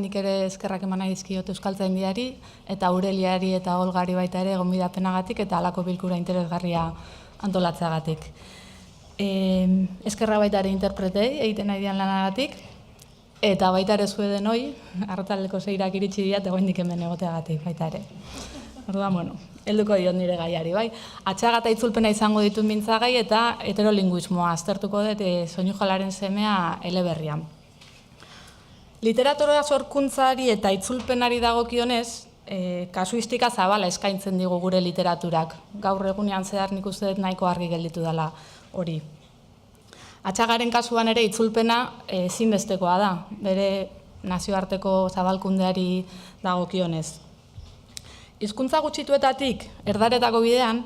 nik ere eskerrak eman nahi dizkiot Euskaltzaindiari eta Aureliari eta Olgari baita ere gonbidapenagatik eta halako bilkura interesgarria antolatzeagatik. Eskerra baita ere interpretei egiten nahi dian lanagatik eta baita ere zue denoi, arratsaldeko 6 iritsi dira eta oraindik hemen egoteagatik baita ere. Orduan, bueno, helduko diot nire gaiari, bai. Atxaga eta itzulpena izango ditut mintzagai eta heterolinguismoa aztertuko dut Soinujalaren semea eleberrian. Literatura sorkuntzari eta itzulpenari dagokionez, kasuistika zabala eskaintzen digu gure literaturak. Gaur egunean zehar nik uste dut nahiko argi gelditu dela hori. Atxagaren kasuan ere itzulpena ezinbestekoa da, bere nazioarteko zabalkundeari dagokionez. Hizkuntza gutxituetatik erdaretako bidean,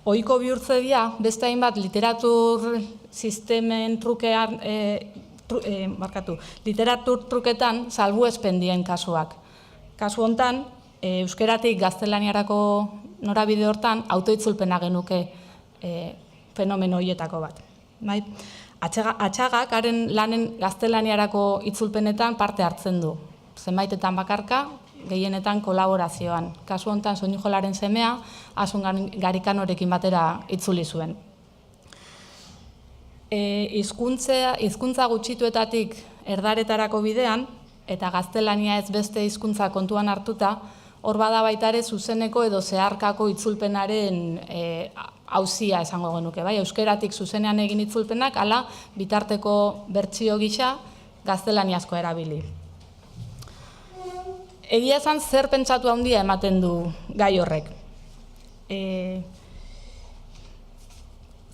ohiko bihurtze dira beste hainbat literatur sistemen trukean literatur truketan salbuespendien kasuak. Kasu hontan, euskeratik gaztelaniarako norabide hortan autoitzulpena genuke fenomeno horietako bat. Atxagak haren lanen gaztelaniarako itzulpenetan parte hartzen du. Zenbaitetan bakarka, gehienetan kolaborazioan. Kasu hontan Soinujolaren semea Asun Garikanorekin batera itzuli zuen. Hizkuntza gutxituetatik erdaretarako bidean, eta gaztelania ez beste hizkuntza kontuan hartuta, hor bada baita ere zuzeneko edo zeharkako itzulpenaren auzia esango genuke. Bai? Euskeratik zuzenean egin itzulpenak, hala bitarteko bertsio gisa gaztelaniazko erabili. Egia esan zer pentsatu handia ematen du gai horrek.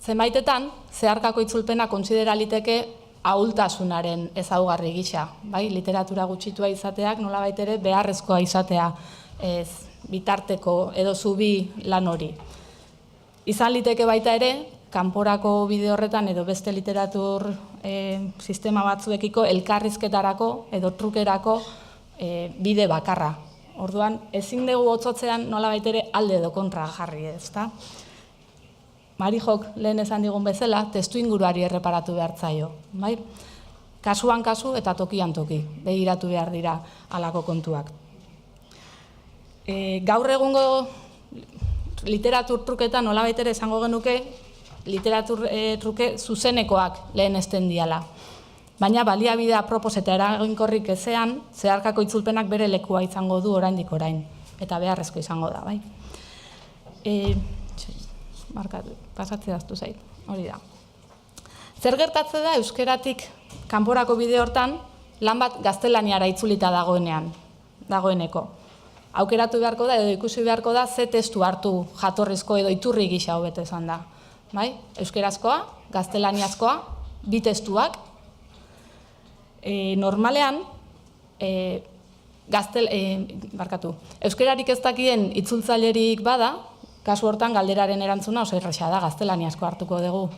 Zenbaitetan, zeharkako itzulpena kontsidera liteke ahultasunaren ezaugarri gisa. Bai? Literatura gutxitua izateak nolabait ere beharrezkoa izatea bitarteko edo zubi lan hori. Izan liteke baita ere, kanporako bide horretan edo beste literatur sistema batzuekiko elkarrizketarako edo trukerako bide bakarra. Orduan, ezin dugu otzotzean nolabait ere alde edo kontra jarri, ezta? Marijok lehen esan digun bezala, testu inguruari erreparatu behar zaio. Bai? Kasuan kasu eta tokian toki, begiratu behar dira halako kontuak. Gaur egungo literatur truketan nolabait ere esango genuke, literatur truke zuzenekoak lehen esten diala. Baina baliabide apropos eta eraginkorrik ezean, zeharkako itzulpenak bere lekua izango du oraindik orain, eta beharrezko izango da, bai. Pasatze daztu zait, hori da. Zer gertatze da euskeratik kanporako bide hortan lan bat gaztelaniara itzulita dagoeneko. Aukeratu beharko da edo ikusi beharko da ze testu hartu jatorrizko edo iturri gisa hobeto esan da. Bai? Euskerazkoa, gaztelaniazkoa, bi testuak. Normalean, euskerarik ez dakien itzultzailerik bada, kasu hortan galderaren erantzuna oso erraza da, gaztelaniazko hartuko dugu.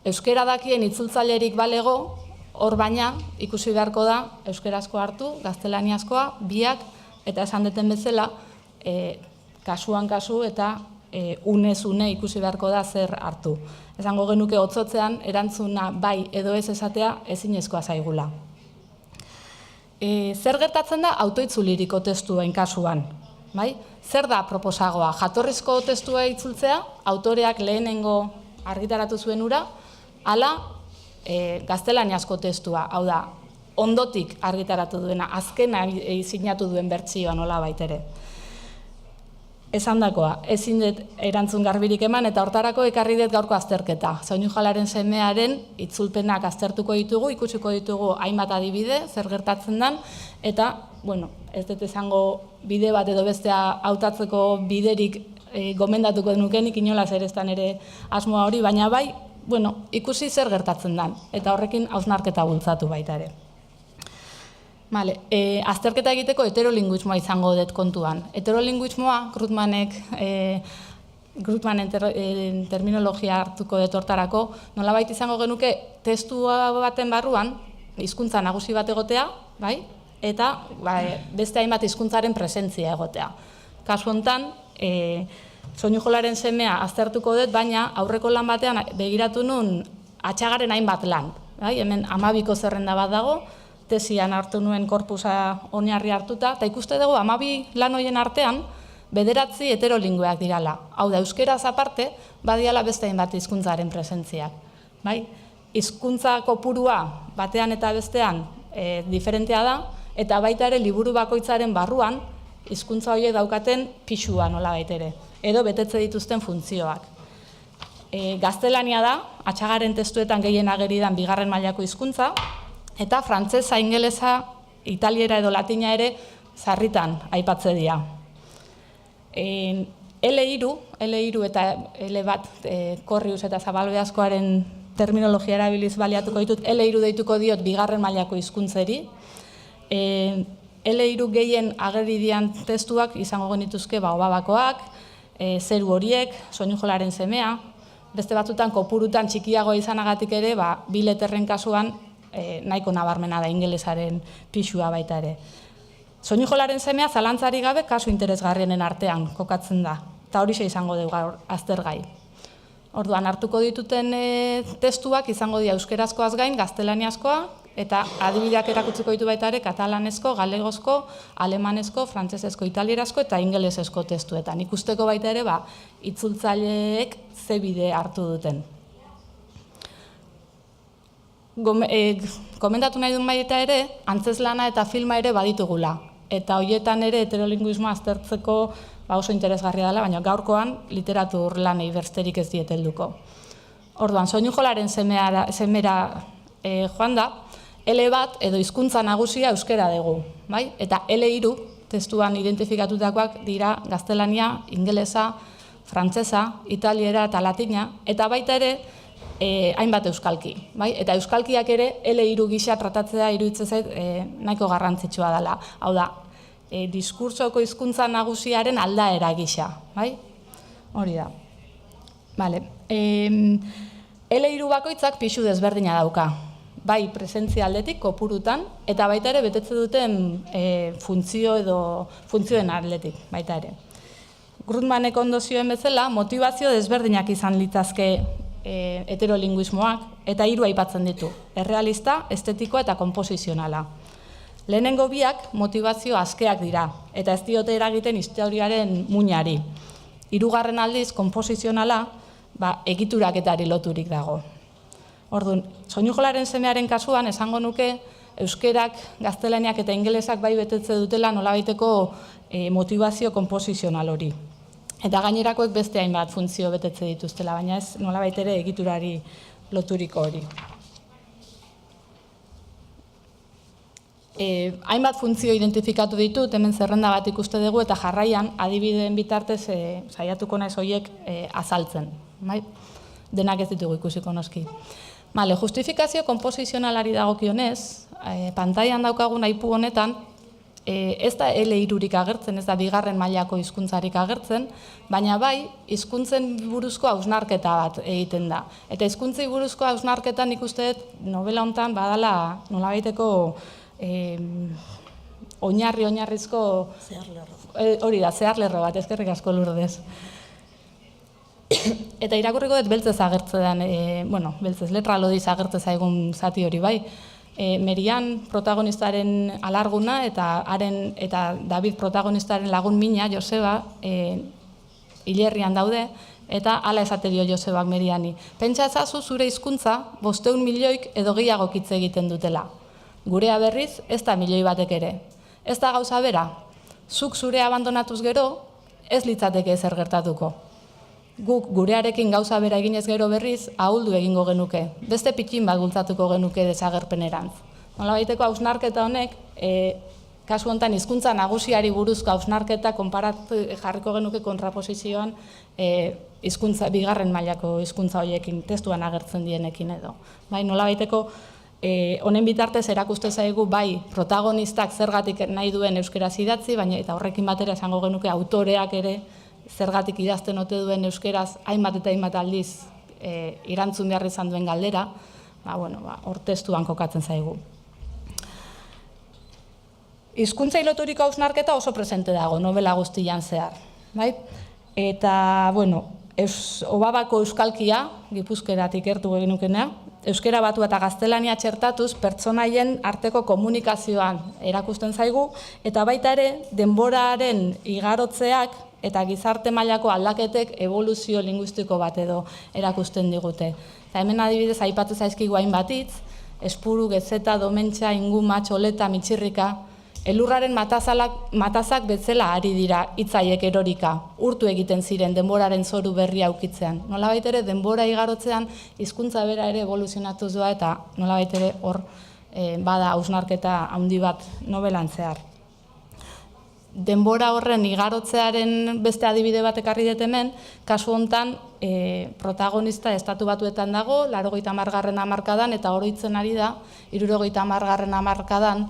Euskera dakien itzultzailerik balego, hor baina ikusi beharko da euskarazko hartu, gaztelaniazkoa, biak, eta esan deten bezala, kasuan kasu eta unez une ikusi beharko da zer hartu. Esango genuke otzotzean erantzuna bai edo ez esatea ezinezkoa zaigula. Zer gertatzen da autoitzuliriko testuen kasuan? Zer da proposagoa? Jatorrizko testua itzultzea, autoreak lehenengo argitaratu zuen ura, ala gaztelaniazko testua, hau da, ondotik argitaratu duena, azkena sinatu duen bertsioa nola baitere. Esandakoa, ezin dut erantzun garbirik eman eta hortarako ekarri dut gaurko azterketa. Soinujalaren semearen itzulpenak aztertuko ditugu, ikusiko ditugu hainbat adibide, zer gertatzen den, eta, bueno, ez dut esango bide bat edo bestea hautatzeko biderik gomendatuko denukenik, inolaz ere eztan ere asmoa hori, baina bai, bueno, ikusi zer gertatzen den, eta horrekin hausnarketa bultzatu baita ere. Azterketa egiteko heterolinguismoa izango dut kontuan. Heterolinguismoa, Grutmanen terminologia hartuko dut hortarako, nolabait izango genuke testua baten barruan, hizkuntza nagusi bat egotea, eta beste hainbat hizkuntzaren presentzia egotea. Kasu hontan, Soinujolaren semea aztertuko dut, baina aurreko lan batean begiratu nun atxagaren hainbat lan. Hemen 12ko zerrenda bat dago, tesian hartu nuen korpusa oinarri hartuta, eta ikuste dugu 12 lan horien artean 9 heterolingueak dirala. Hau da, euskeraz aparte, badiala beste hainbat hizkuntzaren presentziak. Bai? Hizkuntza kopurua batean eta bestean diferentea da, eta baita ere liburu bakoitzaren barruan hizkuntza horiek daukaten pisua nolabait ere, edo betetze dituzten funtzioak. Gaztelania da, Atxagaren testuetan gehien ageridan bigarren mailako hizkuntza, eta frantsesa, ingelesa, italiera edo latina ere sarritan aipatze dira. L3 eta L1 Corrius eta Zabalbeazkoaren terminologia erabiliz baliatuko ditut, L3 deituko diot bigarren mailako hizkuntzeri. L3 gehien ageri dian testuak izango genituzke Obabakoak, Zeru horiek, Soinujolaren semea, beste batzutan kopurutan txikiagoa izanagatik ere, bi leterren kasuan nahiko nabarmena da ingelesaren pisua baita ere. Soinujolaren semea zalantzari gabe kasu interesgarrienen artean kokatzen da, eta horixe izango dugu gaur aztergai. Orduan, hartuko dituten testuak izango dira euskerazkoaz gain, gaztelaniazkoa, eta adibideak erakutziko ditu baita ere katalanezko, galegozko, alemanezko, frantsesezko, italierazko eta ingelesezko testuetan. Ikusteko baita ere, itzultzaileek ze bide hartu duten. Komendatu nahi duen baita ere, antzeslana eta filma ere baditugula. Eta horietan ere heterolinguismoa aztertzeko oso interesgarria dela, baina gaurkoan literatur lanei bersterik ez diet helduko. Orduan, Soinujolaren semera joan da, L1 edo hizkuntza nagusia euskera dugu, bai? Eta L3 testuan identifikatutakoak dira gaztelania, ingelesa, frantsesa, italiera eta latina, eta baita ere hainbat euskalki, bai? Eta euskalkiak ere L3 gisa tratatzea iruditzen zait nahiko garrantzitsua dela. Hau da, diskursoko hizkuntza nagusiaren aldaera gisa, bai? Hori da. Vale. L3 bakoitzak pisu desberdina dauka. Bai, presentzia aldetik, kopurutan, eta baita ere betetze duten funtzioen aldetik, baita ere. Grundmanek ondo zioen bezala, motivazio desberdinak izan litazke heterolinguismoak, eta 3 aipatzen ditu, errealista, estetikoa eta konposizionala. Lehenengo biak motivazio askeak dira, eta ez diote eragiten historiaren muinari. 3. aldiz, konposizionala, egituraketari loturik dago. Orduan, Soinujolaren semearen kasuan esango nuke euskerak, gaztelaniak eta ingelesak bai betetze dutela nolabaiteko motivazio konposizional hori. Eta gainerakoek beste hainbat funtzio betetze dituztela, baina ez nolabait ere egiturari loturiko hori. Hainbat funtzio identifikatu ditut, hemen zerrenda bat ikuste dugu, eta jarraian adibideen bitartez saiatuko naiz horiek azaltzen. Denak ez ditugu ikusiko noski. Justifikazio konposizionalari dagokionez, pantailan daukagun aipu honetan, ez da L3-rik agertzen, ez da bigarren mailako hizkuntzarik agertzen, baina bai, hizkuntzen buruzko hausnarketa bat egiten da. Eta hizkuntzei buruzko hausnarketan ikuste novela honetan badala nolabaiteko oinarrizko hori da, zeharlerro bat, eskerrik asko Lurdez. Eta irakurriko dut beltzez agertzean, beltzez, letra lodiz agertze zaigun zati hori bai. Merian protagonistaren alarguna eta David protagonistaren lagun mina, Joseba, hilerrian daude, eta hala esate dio Josebak Meriani. Pentsa ezazu zure hizkuntza 500 milioik edo gehiago hitz egiten dutela. Gurea berriz, ez da milioi batek ere. Ez da gauza bera, zuk zure abandonatuz gero, ez litzateke ezer gertatuko. Guk gurearekin gauza bera eginez gero berriz, ahuldu egingo genuke. Beste pitxin bat bultzatuko genuke desagerpenerantz. Nolabaiteko hausnarketa honek, kasu honetan hizkuntza nagusiari buruzko hausnarketa jarriko genuke kontraposizioan bigarren mailako hizkuntza horiekin, testuan agertzen dienekin edo. Nolabaiteko honen bitartez erakuste zaigu bai protagonistak zergatik nahi duen euskeraz idatzi, baina eta horrekin batera esango genuke autoreak ere zergatik idazten ote duen euskeraz hainbat eta hainbat aldiz erantzun behar izan duen galdera, hor testuan kokatzen zaigu. Hizkuntzei loturiko hausnarketa oso presente dago, novela guztian zehar. Eta, Obabako euskalkia, Gipuzkeratik gertu egin nukena, euskera batua eta gaztelania txertatuz pertsonaien arteko komunikazioan erakusten zaigu, eta baita ere denboraren igarotzeak eta gizarte mailako aldaketek evoluzio linguistiko bat edo erakusten digute. Eta hemen adibidez aipatu zaizkigu hainbat hitz, espuru, gezeta, domentxa, inguma, txoleta, mitxirrika, elurraren matazak bezala ari dira hitzaiek erorika, urtu egiten ziren denboraren zoru berria aukitzean. Nolabait ere denbora igarotzean hizkuntza bera ere evoluzionatuz doa eta nolabait ere hor bada hausnarketa handi bat nobelan zehar. Denbora horren igarotzearen beste adibide bat ekarri dut hemen, kasu honetan protagonista estatu batuetan dago, 80. hamarkadan eta oroitzen ari da 70. hamarkadan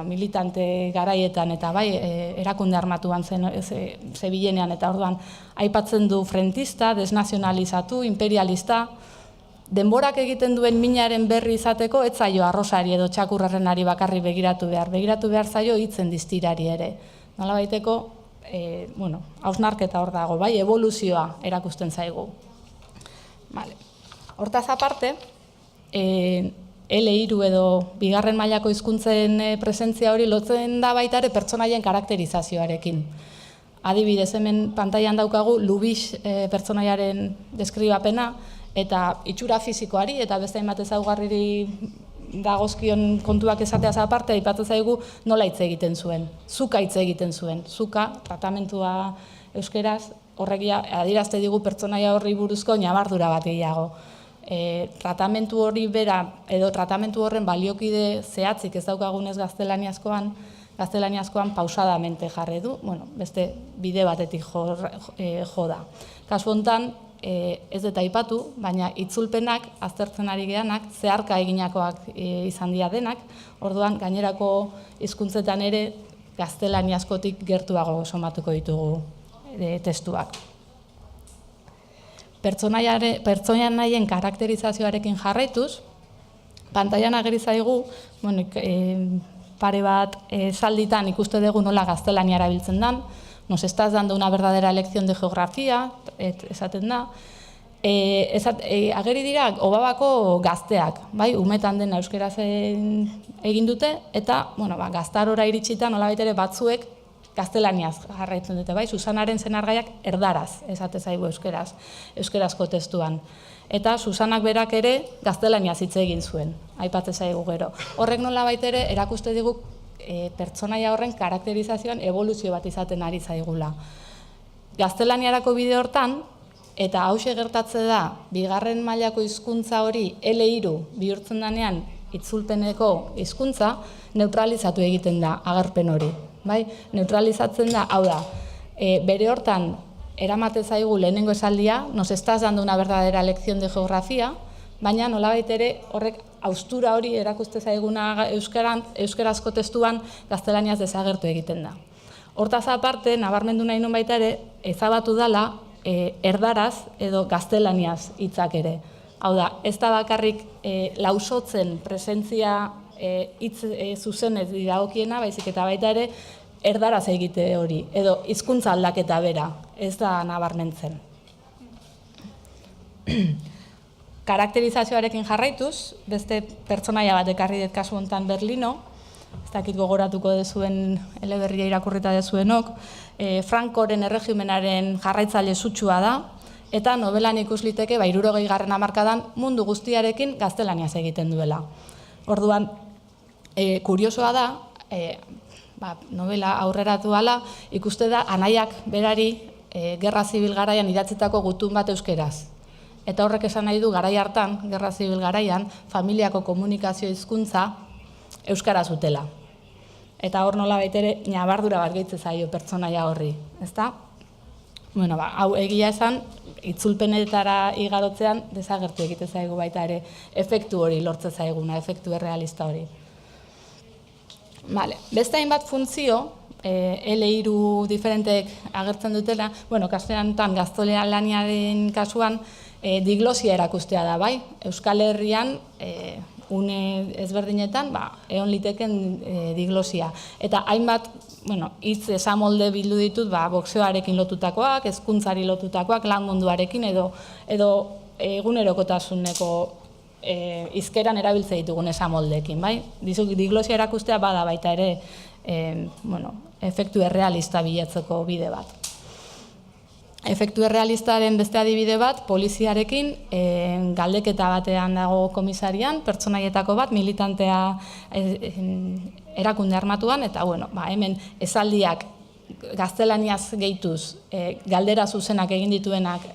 militante garaietan eta erakunde armatuan zebilenean eta orduan aipatzen du frentista, desnazionalizatu, imperialista, denborak egiten duen minaren berri izateko ez zaio arrosari edo txakurrarrenari bakarri begiratu behar zaio hitzen diztirari ere. Nolabaiteko, hausnarketa hor dago, evoluzioa erakusten zaigu. Hortaz aparte, L3 edo bigarren mailako hizkuntzen presentzia hori lotzen da baita ere pertsonaien karakterizazioarekin. Adibidez, hemen pantailan daukagu Lubix pertsonaiaren deskribapena eta itxura fisikoari eta beste hainbat ezaugarriri dagozkion kontuak esateaz aparte aipatzen zaigu nola hitz egiten zuen. Zuka hitz egiten zuen. Zuka, tratamentua euskeraz, horrek adierazte digu pertsonaia horri buruzko ñabardura bat gehiago. Tratamentu hori bera edo tratamentu horren baliokide zehatzik ez daukagunez gaztelaniazkoan pausadamente jarri du, beste bide batetik jo da. Kasu honetan, ez dut aipatu, baina itzulpenak aztertzen ari geanak, zeharka eginakoak izan dira denak, orduan gainerako hizkuntzetan ere gaztelaniazkotik gertuago somatuko ditugu testuak. Pertsonaien karakterizazioarekin jarraituz, pantailan ageri zaigu, pare bat zalditan ikuste dugu nola gaztelania erabiltzen den, nos estás dando una verdadera lección de geografía, esaten da, ageri dira Obabako gazteak, umetan dena euskeraz egin dute, eta gaztarora iritsita nolabait ere batzuek gaztelaniaz jarraitzen dute, Susanaren zenargaiak erdaraz, esate zaigu euskerazko testuan. Eta Susanak berak ere gaztelaniaz hitz egin zuen, aipatzen zaigu gero. Horrek nolabait ere erakuste digu pertsonaia horren karakterizazioan evoluzio bat izaten ari zaigula. Gaztelaniarako bide hortan, eta hauxe gertatze da, bigarren mailako hizkuntza hori L3 bihurtzen denean itzulpeneko hizkuntza, neutralizatu egiten da agerpen hori. Neutralizatzen da, hau da, bere hortan eramate zaigu lehenengo esaldia, nos estás dando una verdadera lección de geografía, baina nolabait ere horrek haustura hori erakuste zaiguna euskerazko testuan gaztelaniaz desagertu egiten da. Hortaz aparte, nabarmendu nahi nun baita ere, ezabatu dela erdaraz edo gaztelaniaz hitzak ere. Hau da, ez da bakarrik lausotzen presentzia hitz zuzenez dagokiena, baizik eta baita ere erdaraz egite hori, edo hizkuntza aldaketa bera, ez da nabarmentzen. Karakterizazioarekin jarraituz, beste pertsonaia bat ekarri dut kasu honetan Berlino, ez dakit gogoratuko dezuen eleberria irakurrita dezuenok, Francoren erregimenaren jarraitzaile sutsua da, eta nobelan ikus liteke 60. hamarkadan mundu guztiarekin gaztelaniaz egiten duela. Orduan, kuriosoa da, novela aurreratu ala, ikuste da anaiak berari gerra zibil garaian idatzitako gutun bat euskeraz. Eta horrek esan nahi du garai hartan, gerra zibil garaian, familiako komunikazio hizkuntza euskara zutela. Eta hor nolabait ere ñabardura bat gehitzen zaio pertsonaia horri, ezta? Hau egia esan, itzulpenetara igarotzean desagertu egite zaigu baita ere efektu hori lortze zaiguna, efektu errealista hori. Beste hainbat funtzio, L3 diferentek agertzen dutela, kastelantan gaztelaniaren kasuan diglosia erakustea da, Euskal Herrian une ezberdinetan egon liteken diglosia. Eta hainbat hitz esamolde bildu ditut boxeoarekin lotutakoak, hezkuntzari lotutakoak, lan munduarekin edo egunerokotasuneko hizkeran erabiltze ditugun esamoldeekin, bai? Diglosia erakustea bada baita ere, efektu errealista bilatzeko bide bat. Efektu errealistaren beste adibide bat, poliziarekin galdeketa batean dago komisarian, pertsonaietako bat, militantea erakunde armatuan, eta hemen esaldiak gaztelaniaz gehituz, galdera zuzenak egin dituenak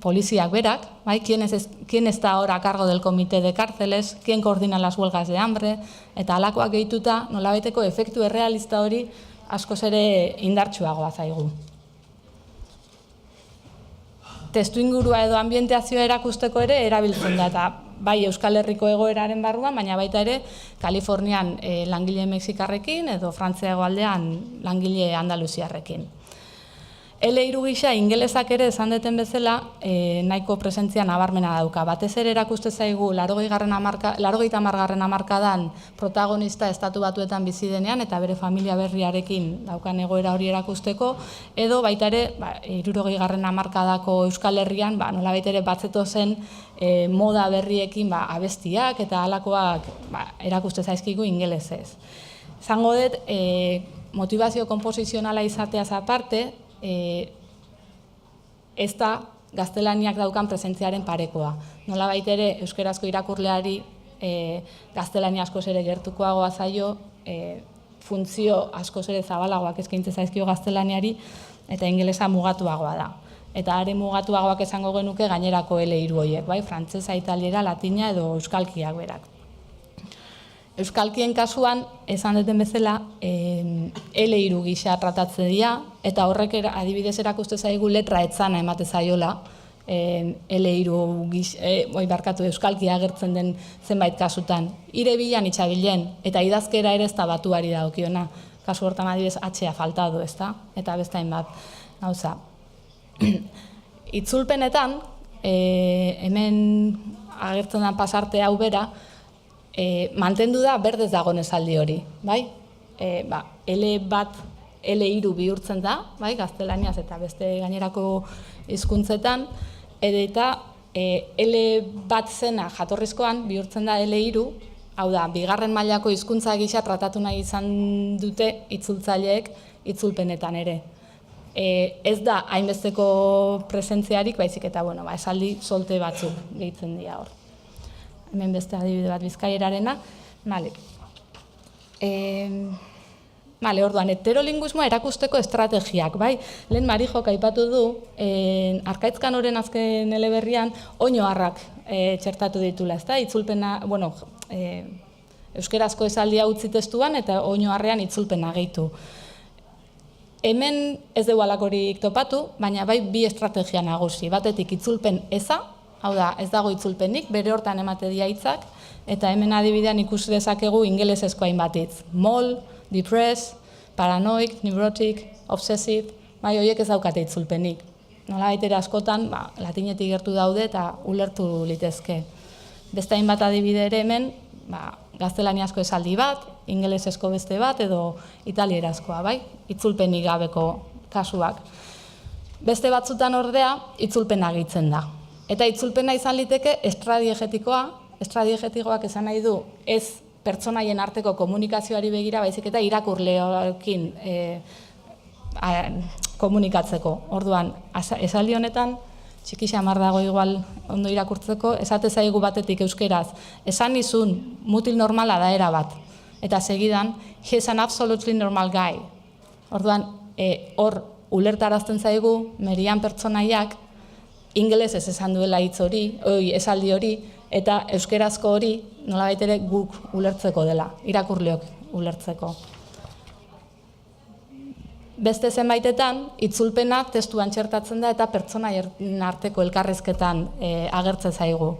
poliziak berak, quién está ahora a cargo del comité de cárceles, quién coordina las huelgas de hambre, eta halakoak gehituta nolabaiteko efektu errealista hori askoz ere indartsuagoa zaigu. Testuingurua edo ambientazioa erakusteko ere erabiltzen da, eta bai Euskal Herriko egoeraren barruan, baina baita ere Kalifornian langile mexikarrekin edo Frantzia hegoaldean langile andaluziarrekin. L3 gisa ingelesak ere esan deten bezala nahiko presentzia nabarmena dauka. Batez ere erakuste zaigu 80. hamarkadan protagonista Estatu Batuetan bizi denean eta bere familia berriarekin daukan egoera hori erakusteko, edo baita ere 60. hamarkadako Euskal Herrian nolabait ere batzeto zen moda berriekin abestiak eta halakoak erakuste zaizkigu ingelesez. Zango dut, motivazio konposizionala izateaz aparte, ez da gaztelaniak daukan presentziaren parekoa. Nolabait ere euskarazko irakurleari gaztelania askoz ere gertukoagoa zaio, funtzio askoz ere zabalagoak eskaintze zaizkio gaztelaniari eta ingelesa mugatuagoa da. Eta are mugatuagoak esango genuke gainerako L3 horiek, frantsesa, italiera, latina edo euskalkiak berak. Euskalkien kasuan, esan duten bezala, L3 gisa tratatze dira, eta horrek adibidez erakuste zaigu letra etzana emate zaiola, euskalkia agertzen den zenbait kasutan. Ire bilan itxabilen, eta idazkera ere ez da batuari dagokiona. Kasu hortan adibidez H-a faltadu, ez da? Eta bestain bat, gauza. Itzulpenetan, hemen agertzen den pasarte hau bera, mantendu da berdez dagoen esaldi hori, bai? L3 bihurtzen da, bai, gaztelaniaz eta beste gainerako hizkuntzetan, eta L1 zena jatorrizkoan bihurtzen da L3, hau da, bigarren mailako hizkuntza gisa tratatu nahi izan dute itzultzaileek itzulpenetan ere. Ez da hainbesteko presentziarik, baizik eta, esaldi solte batzuk gehitzen dira hor. Hemen beste adibide bat bizkaierarena. Orduan, heterolinguismoa erakusteko estrategiak, bai? Lehen Marijok aipatu du, Arkaitzkan horren azken eleberrian, oinoarrak txertatu ditula, ez da? Itzulpena, euskerazko esaldia utzi testuan eta oinoarrean itzulpena gehitu. Hemen ez dugu alakorik topatu, baina bai bi estrategia nagusi. Batetik itzulpen eza, hau da, ez dago itzulpenik, bere hortan emate dia hitzak, eta hemen adibidean ikusi dezakegu ingelesezko hainbat hitz. Mol, depressed, paranoid, neurotic, obsessive, horiek ez daukate itzulpenik. Nolabait ere askotan, latinetik gertu daude eta ulertu litezke. Beste hainbat adibide ere hemen, gaztelaniazko esaldi bat, ingelesezko beste bat, edo italierazkoa, bai? Itzulpenik gabeko kasuak. Beste batzutan ordea, itzulpena gehitzen da. Eta itzulpena izan liteke estradiegetikoak esan nahi du ez pertsonaien arteko komunikazioari begira, baizik eta irakurleokin komunikatzeko. Orduan, esaldi honetan, txiki xamar dago igual ondo irakurtzeko, esate zaigu batetik euskeraz, esan nizun mutil normala da era bat. Eta segidan, he is an absolutely normal guy. Orduan, hor ulertarazten zaigu, merian pertsonaiak, ingelesez esan duela hitz hori, esaldi hori, eta euskerazko hori nolabait ere guk ulertzeko dela, irakurleok ulertzeko. Beste zenbaitetan, itzulpena testuan txertatzen da eta pertsonaien arteko elkarrizketan agertzen zaigu.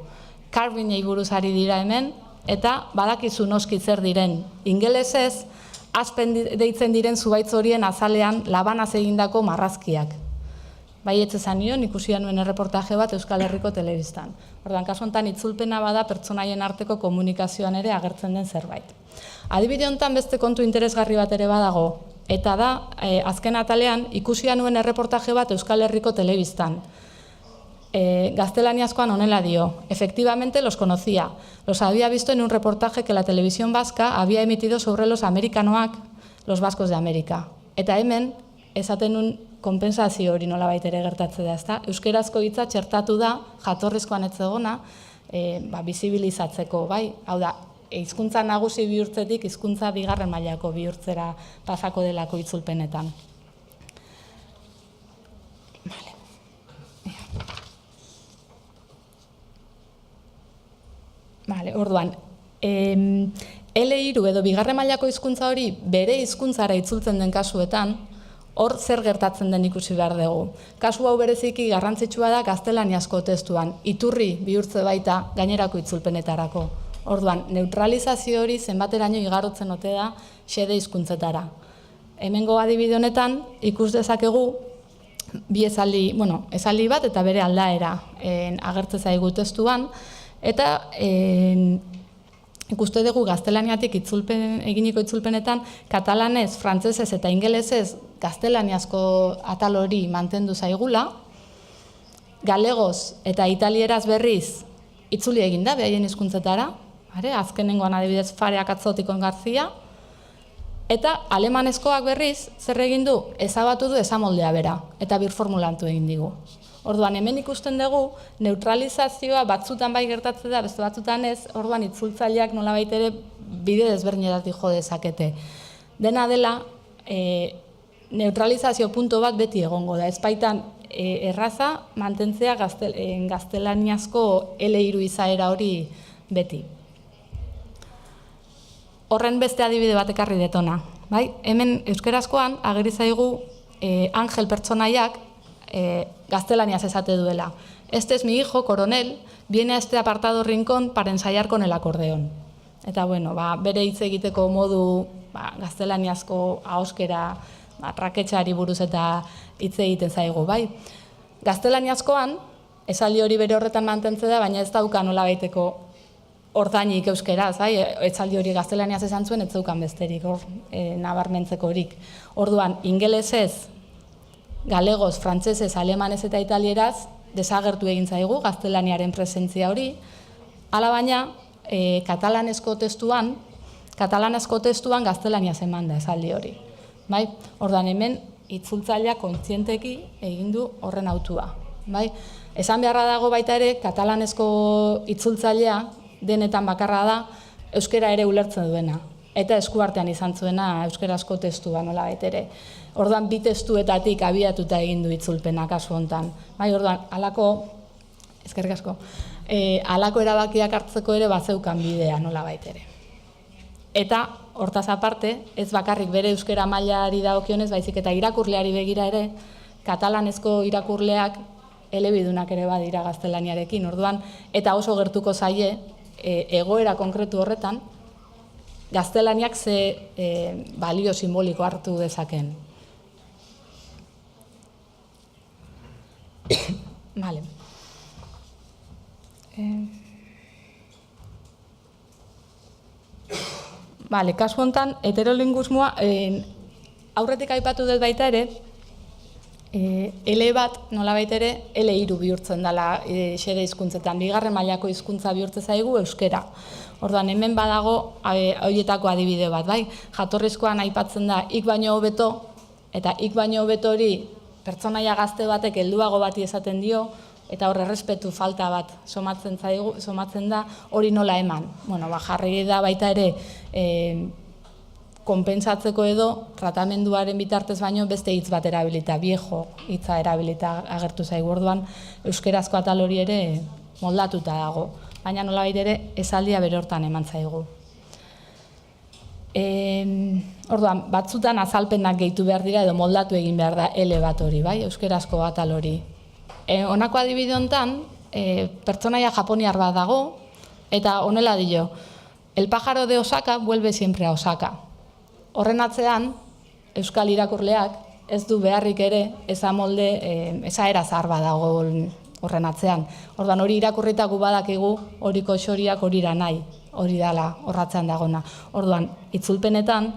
Carvinei buruz ari dira hemen, eta badakizu noski zer diren. Ingelesez, azpen deitzen diren zubaitz horien azalean labanaz egindako marrazkiak. Baietz esan nion, ikusi nuen erreportaje bat Euskal Herriko telebistan. Orduan, kasu honetan itzulpena bada pertsonaien arteko komunikazioan ere agertzen den zerbait. Adibide honetan beste kontu interesgarri bat ere badago, eta da, azken atalean, ikusi nuen erreportaje bat Euskal Herriko telebistan. Gaztelaniazkoan honela dio, efectivamente los conocía, los había visto en un reportaje que la televisión vasca había emitido sobre los americanoak, los vascos de América. Eta hemen, esaten un konpensazio hori nolabait ere gertatze da, ezta? Euskerazko hitza txertatu da, jatorrizkoan ez zegona, bizibilizatzeko, bai? Hau da, hizkuntza nagusi bihurtzetik, hizkuntza bigarren mailako bihurtzera pasako delako itzulpenetan. Orduan, L3 edo bigarren mailako hizkuntza hori bere hizkuntzara itzultzen den kasuetan, hor zer gertatzen den ikusi behar dugu. Kasu hau bereziki garrantzitsua da gaztelaniazko testuan, iturri bihurtze baita gainerako itzulpenetarako. Orduan, neutralizazio hori zenbateraino igarotzen ote da xede hizkuntzetara. Hemengo adibide honetan ikus dezakegu bi esaldi bat eta bere aldaera agertze zaigu testuan, eta ikuste dugu gaztelaniatik eginiko itzulpenetan katalanez, frantsesez eta ingelesez gaztelaniazko atal hori mantendu zaigula, galegoz eta italieraz berriz itzuli egin da behaien hizkuntzetara, azkenengoan adibidez Fareak Atzotikon Garzia, eta alemanezkoak berriz zer egin du, ezabatu du ezamoldea bera, eta birformulantu egin digu. Orduan, hemen ikusten dugu, neutralizazioa batzutan bai gertatzen da, beste batzutan ez, orduan itzultzaileak nolabait ere bide desberdinetatik jo dezakete. Dena dela, neutralizazio punto bat beti egongo da, ez baitan erraza mantentzea gaztelaniazko L3 izaera hori beti. Horren beste adibide bat ekarri detona. Hemen euskerazkoan ageri zaigu Angel pertsonaiak gaztelaniaz esate duela. Este es mi hijo, coronel, viene a este apartado rincón para ensayar con el acordeón. Eta, bere hitz egiteko modu gaztelaniazko ahoskera, traketxari buruz eta hitz egiten zaigu, bai. Gaztelaniazkoan, esaldi hori bere horretan mantentze da, baina ez dauka nolabaiteko ordainik euskeraz, esaldi hori gaztelaniaz esan zuen, ez zeukan besterik, nabarmentzeko horik. Orduan, ingelesez, galegoz, frantsesez, alemanez eta italieraz desagertu egin zaigu gaztelaniaren presentzia hori, hala baina katalanezko testuan gaztelaniaz eman da esaldi hori. Orduan hemen itzultzailea kontzienteki egin du horren hautua. Esan beharra dago baita ere, katalanezko itzultzailea denetan bakarra da euskera ere ulertzen duena. Eta eskuartean izan zuena euskerazko testua nolabait ere. Orduan, bi testuetatik abiatuta egin du itzulpena kasu hontan. Orduan, eskerrik asko, halako erabakiak hartzeko ere bazeukan bidea nolabait ere. Eta, hortaz aparte, ez bakarrik bere euskera mailari dagokionez, baizik eta irakurleari begira ere, katalanezko irakurleak elebidunak ere badira gaztelaniarekin. Orduan, eta oso gertuko zaie, egoera konkretu horretan, gaztelaniak ze balio simboliko hartu dezaken. Kasu honetan, heterolingusmoa, aurretik aipatu dut baita ere, L bat nolabait ere L3 bihurtzen dela xede hizkuntzetan, bigarren mailako hizkuntza bihurtze zaigu euskera. Orduan, hemen badago horietako adibide bat, jatorrizkoan aipatzen da ik baino hobeto, eta ik baino hobeto hori pertsonaia gazte batek helduago bati esaten dio, eta hor errespetu falta bat somatzen da hori nola eman. Jarri da baita ere konpentsatzeko edo tratamenduaren bitartez baino beste hitz bat erabilita, viejo hitza erabilita agertu zaigu. Orduan, euskerazko atal hori ere moldatuta dago, baina nolabait ere esaldia bere hortan eman zaigu. Orduan, batzutan azalpenak gehitu behar dira edo moldatu egin behar da L bat hori, euskerazko atal hori. Honako adibide honetan, pertsonaia japoniar bat dago, eta honela dio, el pájaro de Osaka vuelve siempre a Osaka. Horren atzean, euskal irakurleak ez du beharrik ere ezamolde, esaera zahar bat dago horren atzean. Orduan, hori irakurrita gu badakigu, horiko xoriak horira nahi, hori dala horratzean dagona. Orduan, itzulpenetan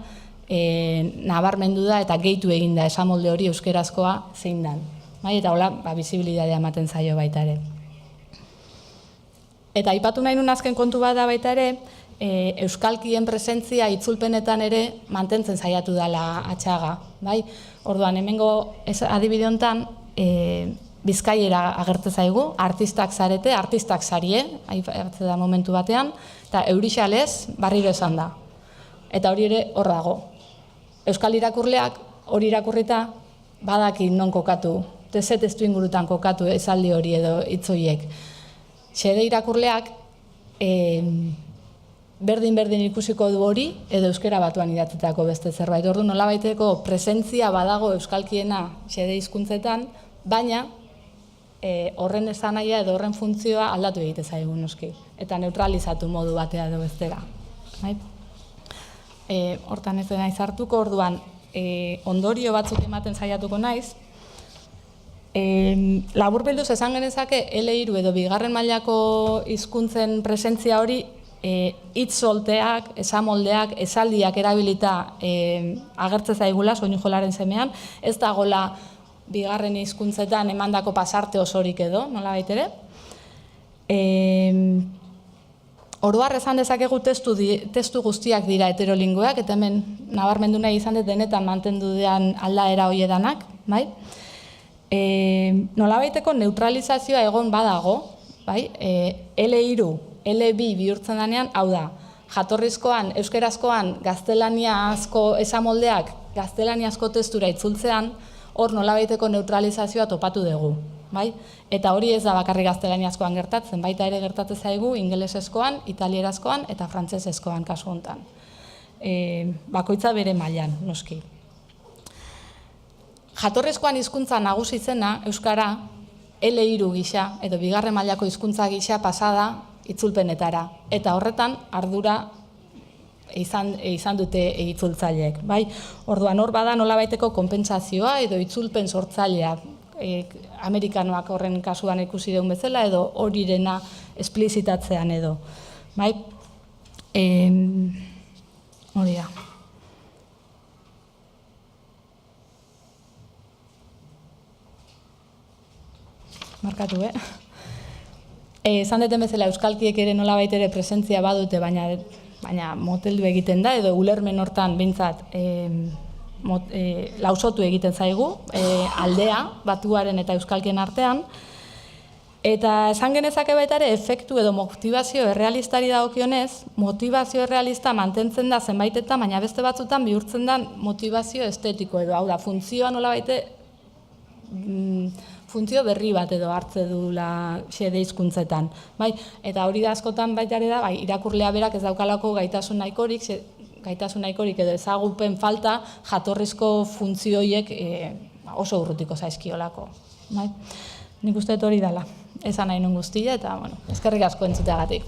nabarmendu da eta gehitu egin da esamolde hori euskerazkoa zein dan. eta hola, bizibilitatea ematen zaio baita ere. Eta aipatu nahi nun azken kontu bat da baita ere, euskalkien presentzia itzulpenetan ere mantentzen saiatu dela Atxaga. Orduan, hemengo adibide honetan, Bizkaiera agertu zaigu, artistak zarete, artistak zarie, aipatzen da momentu batean, eta Eurixalez barriro esan da. Eta hori ere hor dago. Euskal irakurleak hori irakurrita badaki non kokatu, ze testu ingurutan kokatu esaldi hori edo hitzoiek. Xede irakurleak berdin ikusiko du hori edo euskera batuan idatzitako beste zerbait. Ordu nolabaiteko presentzia badago euskalkiena xede hizkuntzetan, baina horren esanahia edo horren funtzioa aldatu egite zaigu noski, eta neutralizatu modu batea edo bestera. Hortan ez naiz hartuko, orduan ondorio batzuk ematen saiatuko naiz. Laburbilduz esan genezake L3 edo bigarren mailako hizkuntzen presentzia hori hitz solteak, esamoldeak, esaldiak erabilita agertze zaigula soinu jolaren semean, ez dagola bigarren hizkuntzetan emandako pasarte osorik edo, nolabait ere. Oro har esan dezakegu testu guztiak dira heterolingueak, eta hemen nabarmendu nahi izan dut denetan mantendu dean aldaera hoiedanak, bai? Nolabaiteko neutralizazioa egon badago, bai? L3, L2 bihurtzen denean, hau da, jatorrizkoan, euskerazkoan, gaztelaniazko esamoldeak, gaztelaniazko testura itzultzean, hor nolabaiteko neutralizazioa topatu dugu. Eta hori ez da bakarrik gaztelaniazkoan gertatzen, baita ere gertatzen zaigu ingelesezkoan, italierazkoan eta frantsesezkoan kasu honetan. Bakoitza bere mailan, noski. Jatorrizkoan hizkuntza nagusi zena, euskara, L3 gisa edo bigarren mailako hizkuntza gisa pasada itzulpenetara. Eta horretan ardura izan dute itzultzaileek. Orduan hor bada nolabaiteko konpentsazioa edo itzulpen sortzailea. Amerikanoak horren kasuan ikusi deun bezala edo horirena esplizitatzean edo. Hori da. Markatu, esan deten bezala euskalkiek ere nolabait ere presentzia badute, baina moteldu egiten da, edo ulermen hortan bintzat lausotu egiten zaigu, aldea, batuaren eta euskalkien artean. Eta esan genezake baita ere, efektu edo motivazio errealistari dagokionez, motivazio errealista mantentzen da zenbaitetan, baina beste batzutan bihurtzen da motivazio estetiko edo, hau da, funtzioa nolabaite funtzio berri bat edo hartze dula xede hizkuntzetan. Eta hori da askotan baita ere da, irakurlea berak ez daukalako gaitasun nahikorik edo ezagupen falta jatorrizko funtzioiek oso urrutiko zaizkiolako. Nik uste hori dela, esan nahi nun guztia, eta eskerrik asko entzuteagatik.